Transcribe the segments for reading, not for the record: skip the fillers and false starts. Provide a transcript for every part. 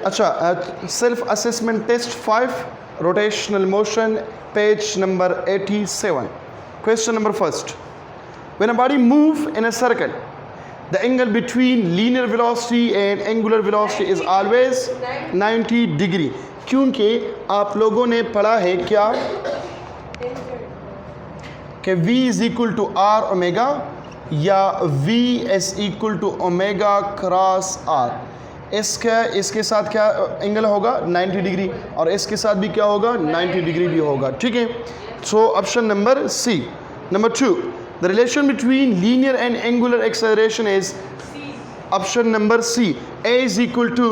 अच्छा, self assessment test 5, rotational motion, page number 87. Question number first. When a body move in a circle, the angle between linear velocity and angular velocity is always 90 degree. क्योंकि आप लोगों ने पढ़ा है क्या कि v is equal to r omega या v is equal to omega cross r. इसके साथ क्या एंगल होगा 90 डिग्री और इसके साथ भी क्या होगा 90 डिग्री भी होगा. ठीक है, so option number C. Number 2, the relation between linear and angular acceleration is option number C, a is equal to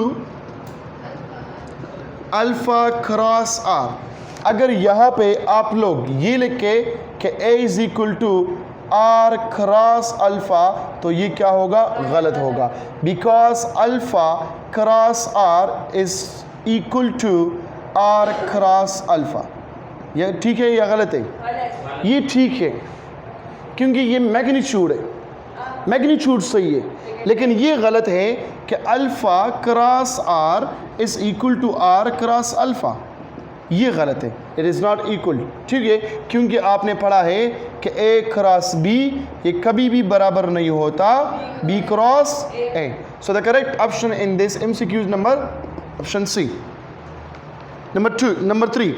alpha cross r. अगर यहाँ पे आप लोग ये लिख के कि a is equal to R cross alpha, तो ये क्या होगा, गलत होगा. Because alpha cross R is equal to R cross alpha. ये ठीक है या गलत है? ये ठीक है क्योंकि ये मैग्नीट्यूड है, मैग्नीट्यूड सही है, लेकिन ये गलत है कि alpha cross R is equal to R cross alpha. ये गलत है, इट इज़ नॉट इक्वल. ठीक है, क्योंकि आपने पढ़ा है कि ए क्रॉस बी ये कभी भी बराबर नहीं होता B cross A. So the correct option in this MCQ number option C. Number 3.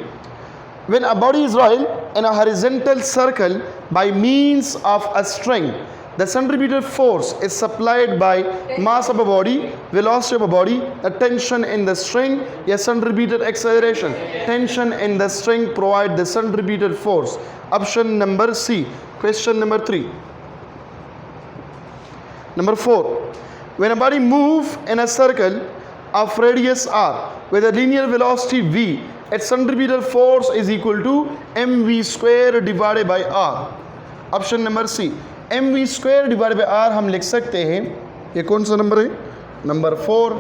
When a body is rolled in a horizontal circle by means of a string, the centripetal force is supplied by mass of a body, velocity of a body, the tension in the string, या centripetal acceleration. Tension in the string provide the centripetal force. Option number C. Question number 3. Number 4. When a body move in a circle of radius r with a linear velocity v, its centripetal force is equal to mv square divided by r. Option number C. mv square divided by r हम लिख सकते हैं, ये कौन सा number है, number 4.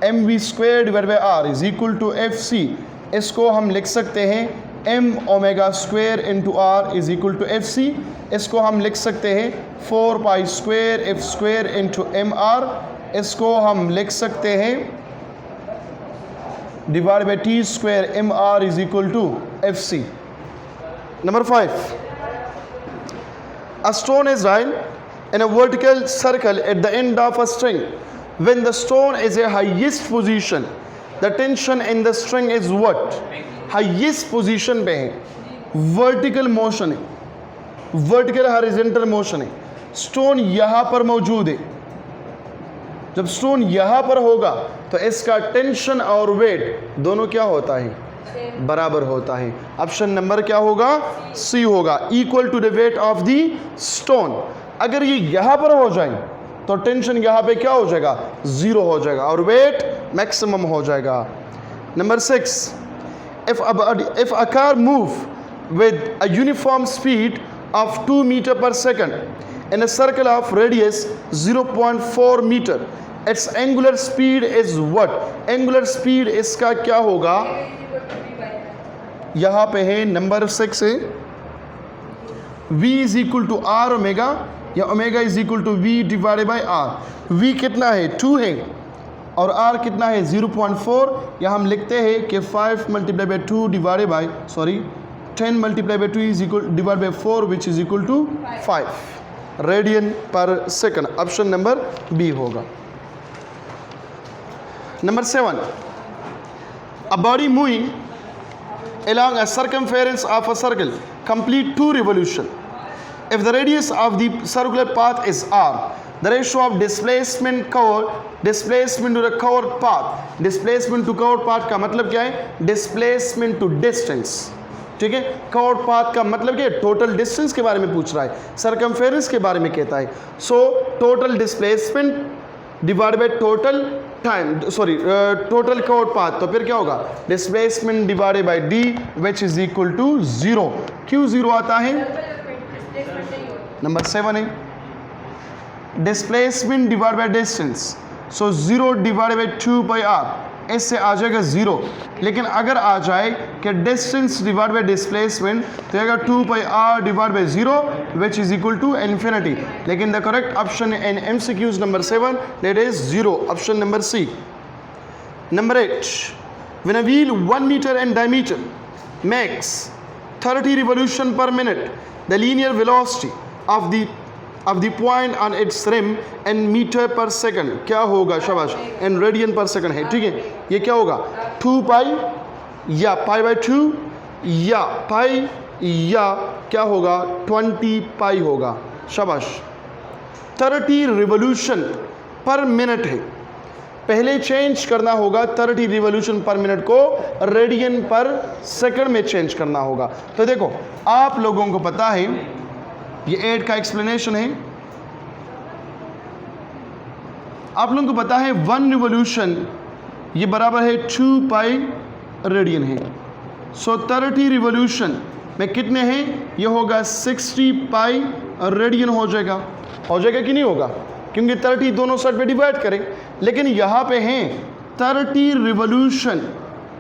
mv square divided by r is equal to fc. इसको हम लिख सकते हैं m omega square into r is equal to fc. इसको हम लिख सकते हैं 4 pi square f square into mr. इसको हम लिख सकते हैं divide by T square mr is equal to fc. Number 5. A stone is rolled in a vertical circle at the end of a string. When the stone is a highest position, the tension in the string is what? Highest position पे है, vertical motion है, vertical horizontal motion है. Stone यहाँ पर मौजूद है. जब stone यहाँ पर होगा तो इसका टेंशन और वेट दोनों क्या होता है, बराबर होता है. ऑप्शन नंबर क्या होगा, सी होगा, equal to the weight of the stone. अगर ये यहाँ पर हो जाए तो टेंशन यहाँ पे क्या हो जाएगा, 0 हो जाएगा और वेट मैक्सिमम हो जाएगा. Number 6. if a car move with a uniform speed of 2 meter per second in a circle of radius 0.4 meter, its angular speed is what? Angular speed इसका क्या होगा, यहाँ पे है नंबर 6 है v is equal to r omega या omega is equal to v divided by r. v कितना है, 2 है और r कितना है 0.4. या हम लिखते हैं कि 5 multiplied by 2 divided by 10 multiplied by 2 is equal divided by 4 which is equal to 5 radian per second. Option number B होगा. Number 7. A body moving along a circumference of a circle complete 2 revolutions. If the radius of the circular path is r, the ratio of displacement to the covered path, displacement to covered path का मतलब क्या है, displacement to distance. ठीक है, covered path का मतलब क्या है, टोटल डिस्टेंस के बारे में पूछ रहा है, सर्कमफेरेंस के बारे में कहता है. So total displacement divide by total time, total covered path, तो फिर क्या होगा, displacement divided by D which is equal to 0. क्यों 0 आता है, नंबर 7 है displacement divide by distance. So 0 divided by 2 pi R, इससे आ जाएगा 0. लेकिन अगर आ जाए कि डिस्टेंस डिवाइड बाय डिस्प्लेसमेंट तो आएगा 2 pi r divide by 0 which is equal to infinity. लेकिन the correct option in MCQs number 7 that is 0. Option number C. Number 8, when a wheel 1 meter in diameter makes 30 revolution per minute, the linear velocity of the point on its rim in meter per second क्या होगा? शाबाश, in radian per second है, ठीक है। ये क्या होगा? 2 पाई या पाई बाई 2 या पाई या क्या होगा? 20 पाई होगा। शाबाश। 30 रिवोल्यूशन पर मिनट है, पहले चेंज करना होगा 30 रिवोल्यूशन पर मिनट को रेडियन पर सेकंड में चेंज करना होगा। तो देखो आप लोगों को पता है, ये 8 का एक्सप्लेनेशन है। आप लोगों को पता है 1 रिवोल्यूशन ये बराबर है 2 पाई रेडियन है। सो 30 रिवोल्यूशन में कितने हैं? ये होगा 60 पाई रेडियन हो जाएगा कि नहीं होगा? क्योंकि 30 दोनों साइड पे डिवाइड करें, लेकिन यहाँ पे हैं 30 रिवोल्यूशन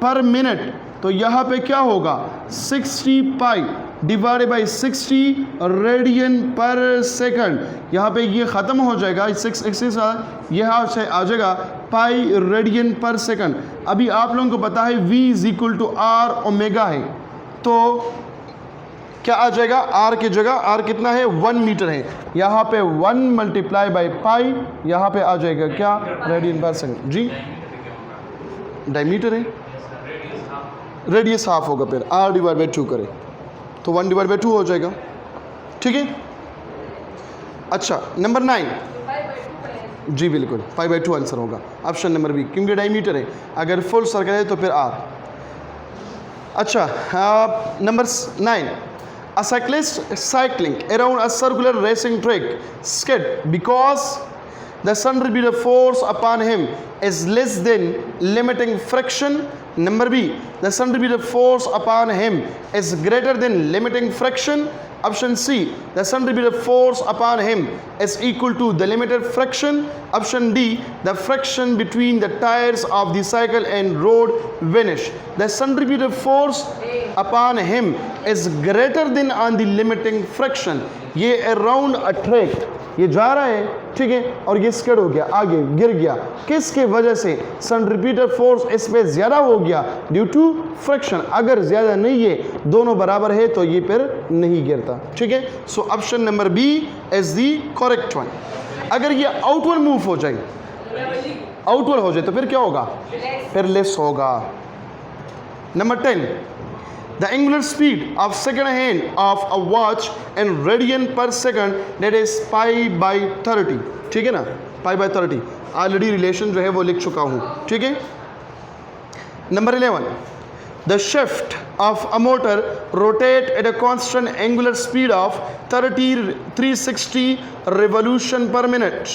पर मिनट, तो यहाँ पे क्या होगा? 60 पाई divided by 60 radian per second. यहाँ पे ये ख़त्म हो जाएगा, 6 यहाँ से आ जाएगा पाई रेडियन पर सेकंड। अभी आप लोगों को पता है V is equal to R omega है, तो क्या आ जाएगा? R की जगह R कितना है? 1 मीटर है। यहाँ पे 1 मल्टीप्लाई बाई पाई, यहाँ पे आ जाएगा क्या? Radian per second. जी डायमीटर है, रेडियस हाफ होगा, फिर R डिवाइड बाई 2 करें तो 1 डिवाइड बाई 2 हो जाएगा, ठीक है। अच्छा नंबर 9, जी बिल्कुल पाई बाई 2 आंसर होगा, ऑप्शन नंबर बी, क्योंकि डायमीटर है। अगर फुल सर्कल है तो फिर R। अच्छा number 9, a cyclist cycling around a circular racing track skid because the centripetal force upon him is less than limiting friction. Number B, the centripetal force upon him is greater than limiting friction. Option C, the centripetal force upon him is equal to the limited friction. Option D, the friction between the tires of the cycle and road vanish. The centripetal force upon him is greater than on the limiting friction. ये around a track ये जा रहा है, ठीक है, और ये skid हो गया, आगे गिर गया, किसके वजह से? सेंट्रीपिटल फोर्स इस पे ज़्यादा हो गया ड्यू टू फ्रिक्शन। अगर ज़्यादा नहीं है, दोनों बराबर है, तो ये फिर नहीं गिरता, ठीक है। So option number B is the correct one. अगर ये आउटवर्ड मूव हो जाए, आउटवर्ड हो जाए तो फिर क्या होगा? फिर लेस होगा। Number 10, the angular speed of second hand of a watch in radian per second, that is pi by 30, ठीक है ना? pi by 30 ऑलरेडी रिलेशन जो है वो लिख चुका हूँ, ठीक है। Number 11, the shaft of a motor rotate at a constant angular speed of 360 revolution per minute.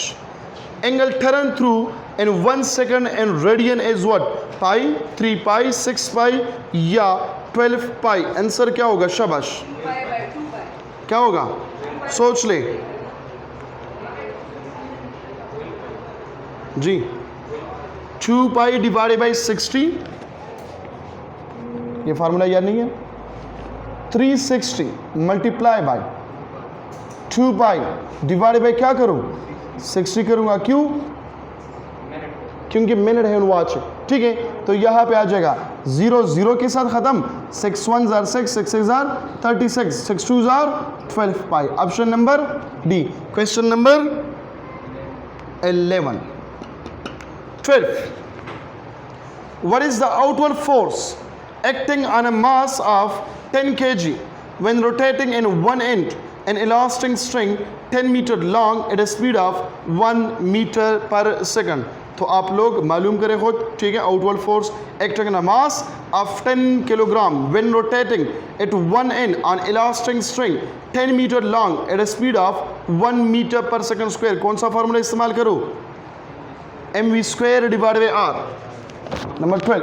Angle turn through in 1 second and radian is what? Pi, 3 pi, 6 pi या 12 पाई। Answer क्या होगा? शाबाश, क्या होगा? सोच ले जी। 2 पाई डिवाइडेड बाई 60, ये formula याद नहीं है? 360 multiply by 2 pi divided by क्या करूं? 60 करूंगा। क्यों? क्योंकि मिनट है वॉच, ठीक है। तो यहाँ पे आ जाएगा 0 0 के साथ खत्म, 6 1 jar 6 6 6 jar 36 6 2 jar 12 pi. Option number D. Question number 11 12, what is the outward force acting on a mass of 10 kg when rotating in one end an elastic string 10 meter long at a speed of 1 meter per second? तो आप लोग मालूम करें खुद, ठीक है। Outward force acting on a mass of 10 kilogram when rotating at one end on elastic string 10 metre long at a speed of 1 metre per second square. कौन सा फार्मूला इस्तेमाल करूँ? mv square divided by r। Number 12,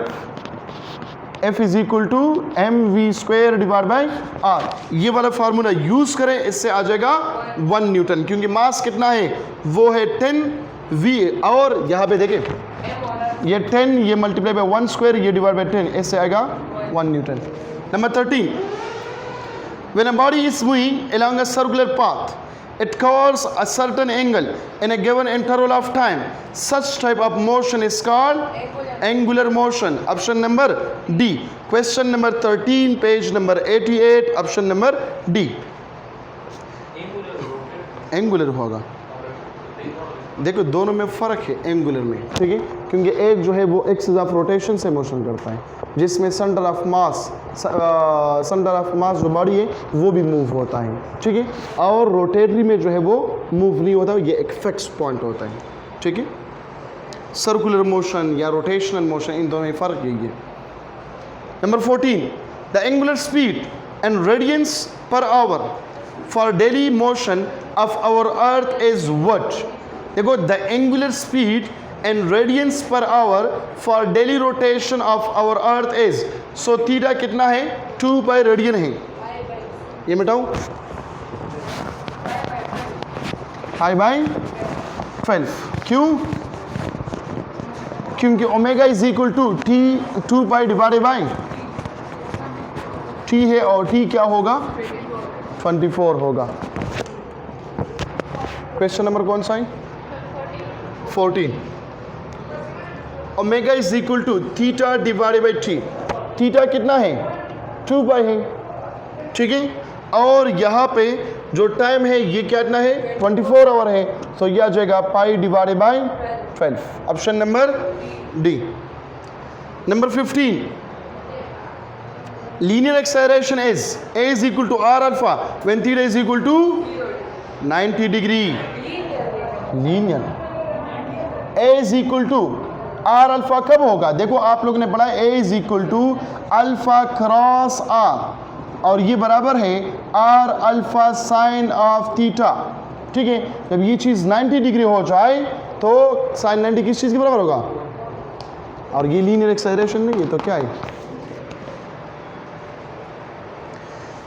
F is equal to mv square divide by r। ये वाला formula use करें, इससे आ जाएगा 1 न्यूटन, क्योंकि मास कितना है? वो है 10 v। और यहाँ पे देखें, ये 10 ये मल्टीप्लाई बाई 1 स्क्वायर, ये डिवाइड बाई 10, इससे आएगा 1 Newton. Number 13, when a body is moving along a circular path it covers a certain angle in a given interval of time. Such type of motion is called angular motion. Option number D. Question number 13, page number 88, option number D. Angular होगा। देखो दोनों में फ़र्क है angular में, ठीक है, क्योंकि एक जो है वो एक्सिस ऑफ रोटेशन से मोशन करता है, जिसमें सेंटर ऑफ मास जो बॉडी है वो भी मूव होता है, ठीक है, और रोटेटरी में जो है वो मूव नहीं होता, ये एक फिक्स पॉइंट होता है, ठीक है। सर्कुलर मोशन या रोटेशनल मोशन, इन दोनों में फ़र्क यही है। Number 14, the angular speed and radians per hour for daily motion of our earth is what. देखो the angular speed and radians per hour for daily rotation of our earth is, so theta कितना है, 2 pi radian है। ये मिटाऊं, pi by 12, क्यों, क्योंकि omega is equal to T 2 pi divided by T है, और T क्या होगा, 24 होगा। क्वेश्चन नंबर कौन सा है, 14। Omega is equal to theta divided by T, theta कितना है, 2 पाई है, ठीक है, और यहाँ पे जो टाइम है ये कितना है, 24 आवर है, तो यह आ जाएगा पाई divided by 12, option number D. Number 15, linear acceleration is A is equal to R alpha when theta is equal to 90 degree. Linear. A is equal to R alpha कब होगा, देखो आप लोगों ने पढ़ा A is equal to alpha cross R, और ये बराबर है R alpha sign of theta, ठीक है। जब ये चीज़ 90 डिग्री हो जाए तो साइन 90 किस चीज़ के बराबर होगा, और ये लीनियर एक्सेलरेशन नहीं है तो क्या है।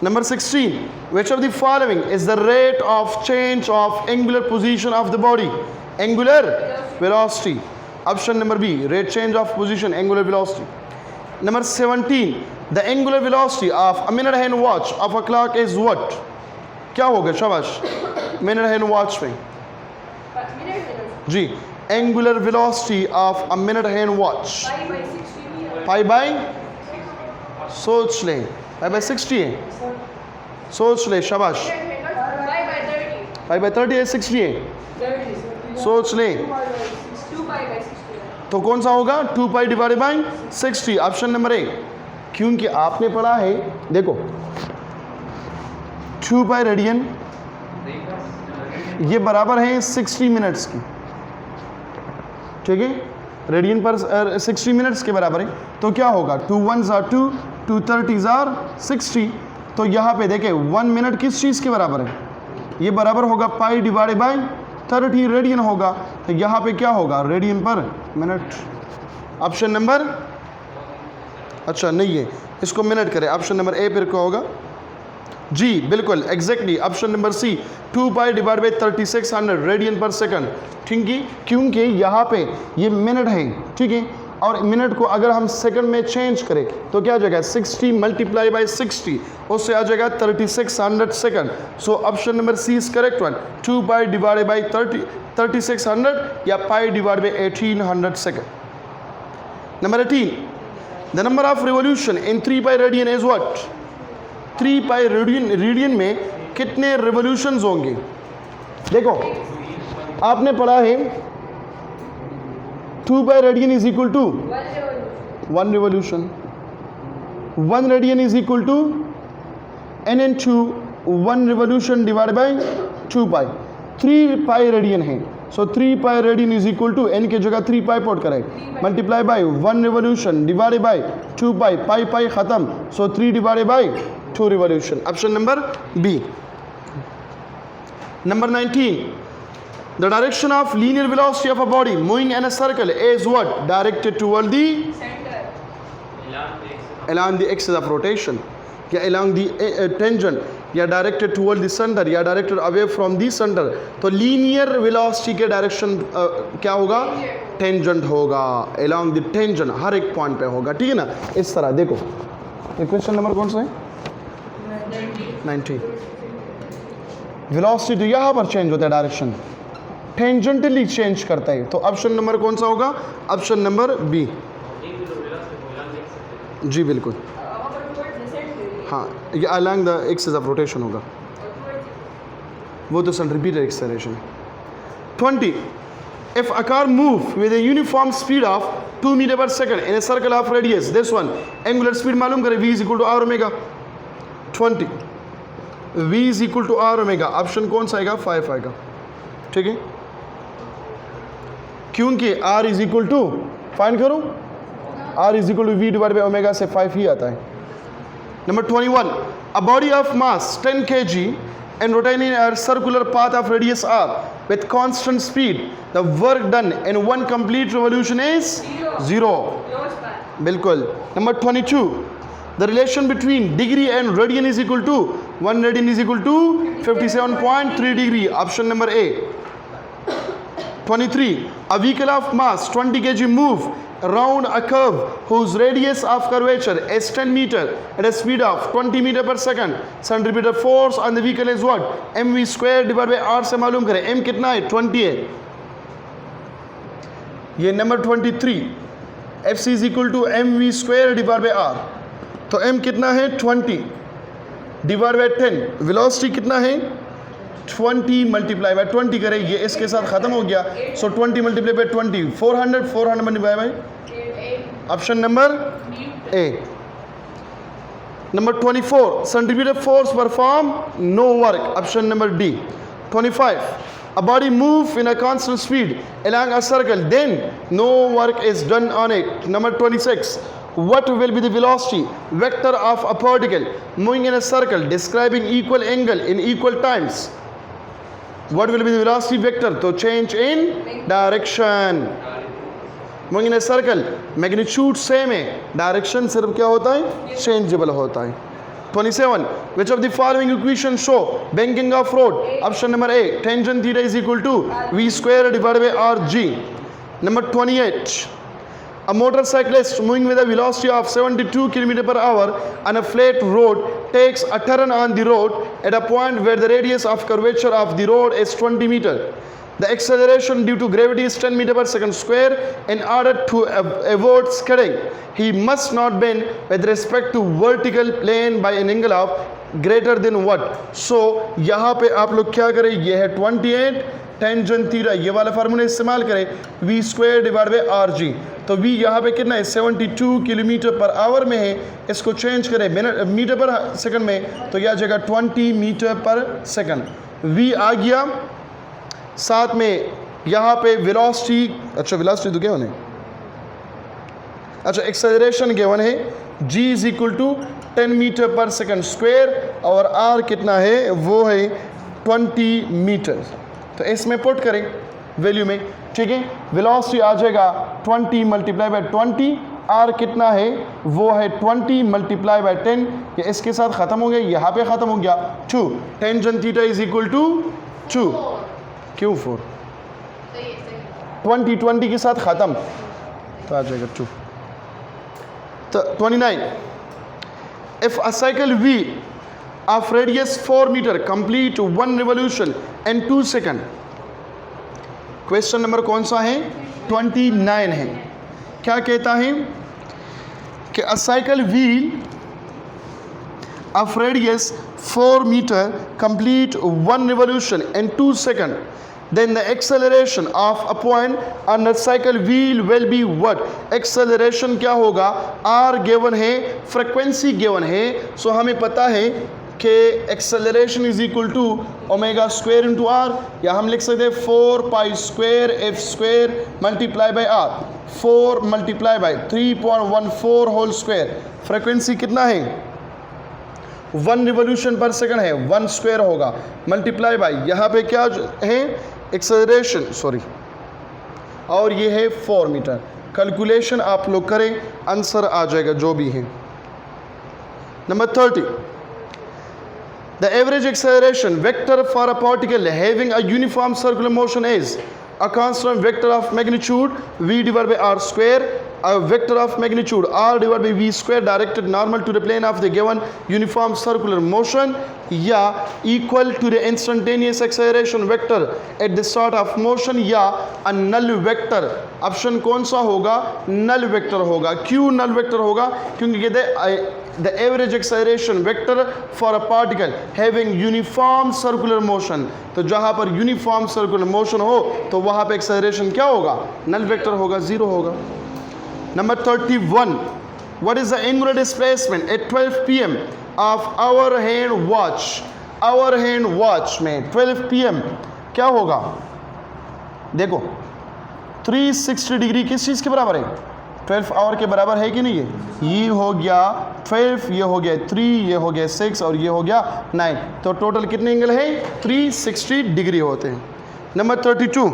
Number 16, which of the following is the rate of change of angular position of the body? Angular velocity. Option number B, rate change of position, angular velocity. Number 17, the angular velocity of a minute hand watch of a clock is what? क्या होगा, शाबाश, minute hand watch में जी, angular velocity of a minute hand watch, pi by, सोच लें, pi by 60 है, सोच ले, शाबाश, पाई बाई 30 है, 60 है, सोच ले, तो कौन सा होगा, 2 pi divided by 60, option number ए। क्योंकि आपने पढ़ा है, देखो 2 पाई रेडियन ये बराबर है 60 मिनट्स की, ठीक है, रेडियन पर 60 मिनट्स के बराबर है, तो क्या होगा, 2 1s are 2, 2 30s are 60, तो यहाँ पे देखें 1 मिनट किस चीज़ के बराबर है, ये बराबर होगा पाई डिवाइडेड बाई 30 रेडियन होगा, तो यहाँ पे क्या होगा, रेडियन पर मिनट, ऑप्शन नंबर, अच्छा नहीं है, इसको मिनट करें, ऑप्शन नंबर ए पर क्या होगा, जी बिल्कुल exactly, option number C, 2 pi divide by 3600 radian per second, ठीक है, क्योंकि यहाँ पे ये मिनट है, ठीक है, और मिनट को अगर हम सेकंड में चेंज करें तो क्या आ जाएगा, 60 मल्टीप्लाई बाई 60, उससे आ जाएगा 3600 second. So option number C is correct one, 2 pi divided by 3600 या pi divide by 1800 second. Number 18, the number of revolution in 3 pi radian is what. 3 pi radian में कितने रिवोल्यूशंस होंगे, देखो आपने पढ़ा है 2 pi radian is equal to 1 revolution, 1 radian is equal to n into 1 revolution divide by 2 pi, 3 pi radian है, so 3 pi radian is equal to n की जगह 3 पाई पुट करें, multiply by 1 revolution divided by 2 pi, pi pi खत्म, so 3 divided by 2 revolution, option number B. Number 19, the direction of linear velocity of a body moving in a circle is what? Directed toward the center, along the axis of rotation, या along the tangent, या directed toward the center, या directed away from the center। तो linear velocity के direction क्या होगा, tangent होगा, along the tangent, हर एक point पे होगा, ठीक है ना। इस तरह देखो, ये क्वेश्चन नंबर कौन सा है, 19। वेलोसिटी तो यहाँ पर चेंज होता है, डायरेक्शन टेंजेंटली चेंज करता है। तो ऑप्शन नंबर कौन सा होगा? Option number B. जी बिल्कुल, हाँ, ये along the axis of rotation होगा, वो तो सेंट्रीपिटल एक्सेलरेशन है। 20. If a car move with a uniform speed of 2 meter per second in a circle of radius, this one, angular speed मालूम करें, v is equal to r omega। 20. v is equal to r omega, option कौन सा आएगा? 5 आएगा, ठीक है, क्योंकि r is equal to, find करो, r is equal to v divided by omega से 5 ही आता है। Number 21. A body of mass 10 kg and rotating a circular path of radius r with constant speed, the work done in one complete revolution is 0। बिल्कुल। Number 22. The relation between degree and radian is equal to 1 radian is equal to 57.3 degree, option number A। 23. A vehicle of mass 20 kg move around a curve whose radius of curvature is 10 meter at a speed of 20 meter per second। centripetal force on the vehicle is what? mv square divided by r से मालूम करें, m कितना है? 20 है। ये number 23, fc is equal to mv square divided by r, तो m कितना है? 20 डिवाइड बाय 10, वेलोसिटी कितना है? 20 मल्टीप्लाई बाय 20 करें, ये इसके साथ ख़त्म हो गया, so 20 multiply by 20 400 multiply by, option number A. Number 24, centripetal force perform no work, option number D. 25. A body move in a constant speed along a circle, then no work is done on it। Number 26. What will be the velocity vector of a particle moving in a circle describing equal angle in equal times? What will be the velocity vector? तो change in direction। moving in a circle, magnitude same है, direction सिर्फ क्या होता है? changeable होता है। 27. Which of the following equations show banking of road? Option number A, tangent theta is equal to v square divided by rg। Number 28. A motorcyclist moving with a velocity of 72 km per hour on a flat road takes a turn on the road at a point where the radius of curvature of the road is 20 meter. The acceleration due to gravity is 10 meter per second square। In order to avoid skidding, he must not bend with respect to vertical plane by an angle of greater than what? So यहाँ पे आप लोग क्या करें, ये है 28 tangent theta, ये वाला फार्मूला इस्तेमाल करें, v square divide by R G. तो v यहाँ पे कितना है? 72 किलोमीटर पर आवर में है, इसको चेंज करें मीटर पर सेकंड में, तो यह जगह 20 मीटर पर सेकंड। v आ गया, साथ में यहाँ पे वेलोसिटी, अच्छा वेलोसिटी तो क्या होने, अच्छा एक्सेलरेशन गिवन है, g is equal to 10 metre per second square और r कितना है? वो है 20 मीटर। तो इसमें पुट करें वैल्यू में, ठीक है, वेलोसिटी आ जाएगा 20 मल्टीप्लाई बाय 20, r कितना है? वो है 20 मल्टीप्लाई बाय 10, ये इसके साथ ख़त्म हो गया, यहाँ पे ख़त्म हो गया 2। Tangent theta is equal to 2, क्यों 4? 20 के साथ ख़त्म, तो आ जाएगा 2। तो 29. If a cycle v of radius 4 meter complete 1 revolution in 2 seconds, question number कौन सा है? 29 है। क्या कहता है कि a cycle wheel of radius 4 meter complete 1 revolution in 2 seconds, then the acceleration of a point on the cycle wheel will be what? acceleration क्या होगा? r given है, frequency given है, so हमें पता है कि acceleration is equal to omega square into r, या हम लिख सकते हैं 4 pi square f square multiply by r, 4 multiply by 3.14 whole square। frequency कितना है? 1 रिवोल्यूशन पर सेकंड है, 1 स्क्वायर होगा, मल्टीप्लाई बाय यहाँ पे क्या है? एक्सेलरेशन, सॉरी, और ये है 4 मीटर। कैलकुलेशन आप लोग करें, आंसर आ जाएगा जो भी है। Number 30. The average acceleration vector for a particle having a uniform circular motion is a constant vector of magnitude v divided by r square, a vector of magnitude r divided by v square directed normal to the plane of the given uniform circular motion या equal to the instantaneous acceleration vector at the start of motion या a null vector। Option कौन सा होगा? null vector होगा। क्यों null vector होगा? क्योंकि कहते हैं the average acceleration vector for a particle having uniform circular motion, तो जहां पर uniform circular motion हो तो वहां पे acceleration क्या होगा? null vector होगा, 0 होगा। Number 31, what is the angular displacement at 12 pm of our hand watch? our hand watch में 12 pm क्या होगा? देखो 360 डिग्री किस चीज़ के बराबर है? 12 आवर के बराबर है कि नहीं है? ये हो गया 12, ये हो गया 3, ये हो गया 6 और ये हो गया 9, तो टोटल कितने एंगल है? 360 डिग्री होते हैं। Number 32,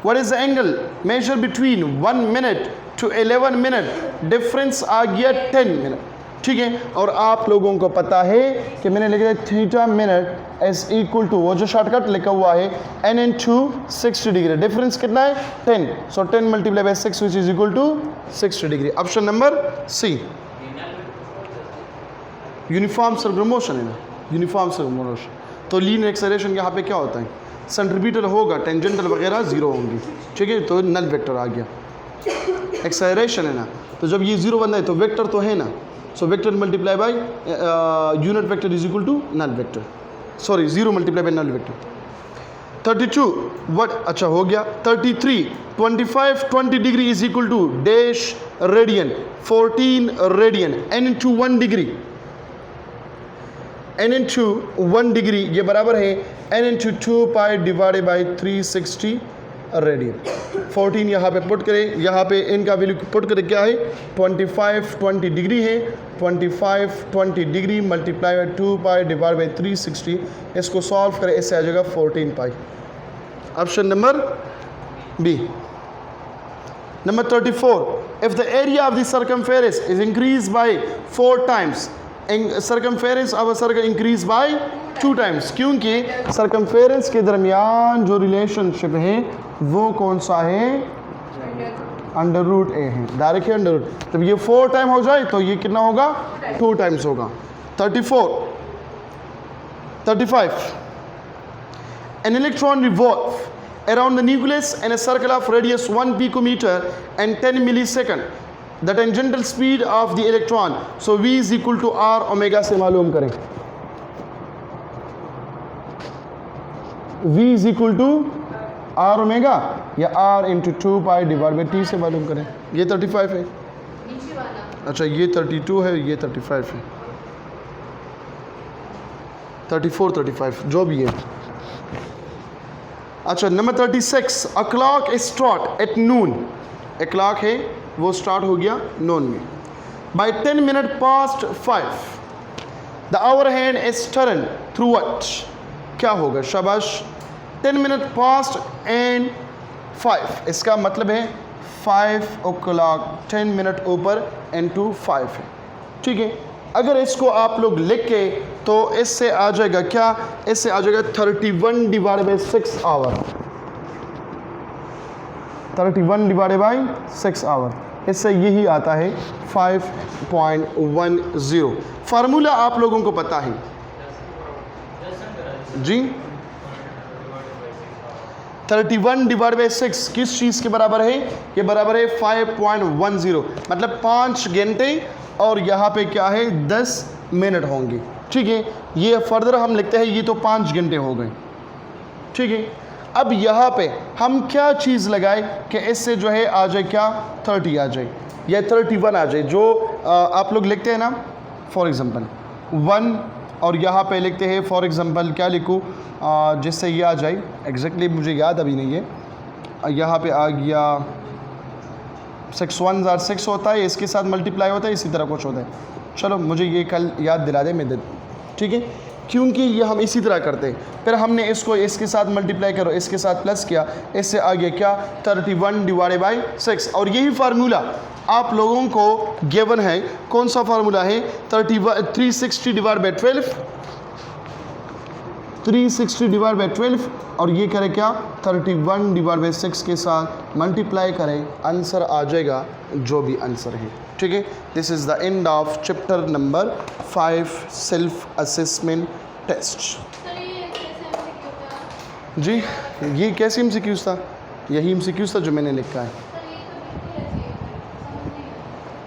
what is the angle major between 1 minute to 11 minute? Difference आ गया 10 मिनट, ठीक है। और आप लोगों को पता है कि मैंने लिखा है theta minute is equal to, वो जो शॉर्टकट लिखा हुआ है n into 60 डिग्री, डिफरेंस कितना है? 10, so 10 multiply by 6 which is equal to 60 degree. Option number C, uniform circular motion है ना, यूनिफॉर्म सर्कुलर मोशन। तो लीनियर एक्सेलरेशन यहाँ पे क्या होता है? सेंट्रीपिटल होगा, टेंजेंटल वगैरह जीरो होंगी, ठीक है, तो नल वेक्टर आ गया। एक्सेलरेशन है ना, तो जब ये जीरो बनता है तो वेक्टर तो है ना, so vector multiply by unit vector is equal to null vector, sorry zero multiply by null vector. 32 what, अच्छा हो गया। 33 25 20 degree is equal to dash radian, 14 radian, n into 1 degree, n into 1 degree ये बराबर है n into 2 pi divided by 360 radian. 14 यहाँ पे put करें, यहाँ पे इनका वैल्यू पुट करें, क्या है? 25 20 डिग्री है, 25 20 degree multiply by 2 pi divide by 360, इसको सॉल्व करें, इससे आ जाएगा 14 pi. Option number B. Number 34, if the area of the circumference is increase by 4 times, circumference of a circle increase by 2 times, क्योंकि सर्कमफेरेंस के दरमियान जो रिलेशनशिप है वो कौन सा है? अंडर रूट ए है, डायरेक्ट है अंडर रूट। जब ये 4 टाइम हो जाए तो ये कितना होगा? 2 टाइम्स होगा। 35 an electron revolve around the nucleus in a circle of radius 1 picometer and 10 millisecond, the tangential speed of the electron, so v is equal to r omega से मालूम करें। v is equal to r omega या r into 2 pi divide by t से मालूम करें। ये 35 है, अच्छा ये 32 है, ये 35 है, 34 35 जो भी है। अच्छा number 36, a clock start at noon, a clock है वो स्टार्ट हो गया नून में। By 10 minute past 5 the hour hand is turn through what? क्या होगा? शाबाश। 10 मिनट पास्ट एंड 5, इसका मतलब है 5 o'clock, 10 मिनट ऊपर एंड टू 5 है, ठीक है। अगर इसको आप लोग लिख के तो इससे आ जाएगा क्या? इससे आ जाएगा 31 divide by 6 hour, 31 divided by 6 hour, इससे यही आता है 5.10। फार्मूला आप लोगों को पता है जी। 31 डिवाइड बाई 6 किस चीज़ के बराबर है? ये बराबर है 5.10, मतलब 5 घंटे और यहाँ पे क्या है 10 मिनट होंगे, ठीक है। ये फर्दर हम लिखते हैं, ये तो 5 घंटे हो गए, ठीक है। अब यहाँ पे हम क्या चीज़ लगाए कि इससे जो है आ जाए क्या? 30 आ जाए या 31 आ जाए, जो आप लोग लिखते हैं ना, फॉर एग्ज़ाम्पल 1, और यहाँ पे लिखते हैं फॉर एग्ज़ाम्पल क्या लिखूँ जिससे ये आ जाए, एग्जैक्टली मुझे याद अभी नहीं है, यहाँ पे आ गया 6 1 are 6 होता है, इसके साथ मल्टीप्लाई होता है, इसी तरह कुछ होता है। चलो मुझे ये कल याद दिला दे, मैं दे, ठीक है, क्योंकि ये हम इसी तरह करते हैं। फिर हमने इसको इसके साथ मल्टीप्लाई करो, इसके साथ प्लस किया, इससे आ गया क्या? 31 डिवाइडेड बाई 6। और यही फार्मूला आप लोगों को गिवन है। कौन सा फार्मूला है? 360 डिवाइड बाई 12, 360 डिवाइड बाई 12 और ये करें क्या 31 डिवाइड बाई 6 के साथ मल्टीप्लाई करें, आंसर आ जाएगा जो भी आंसर है। ठीक है, this is the end of chapter number 5 self assessment test. जी ये कैसे MCQs था, यही MCQs था जो मैंने लिखा है।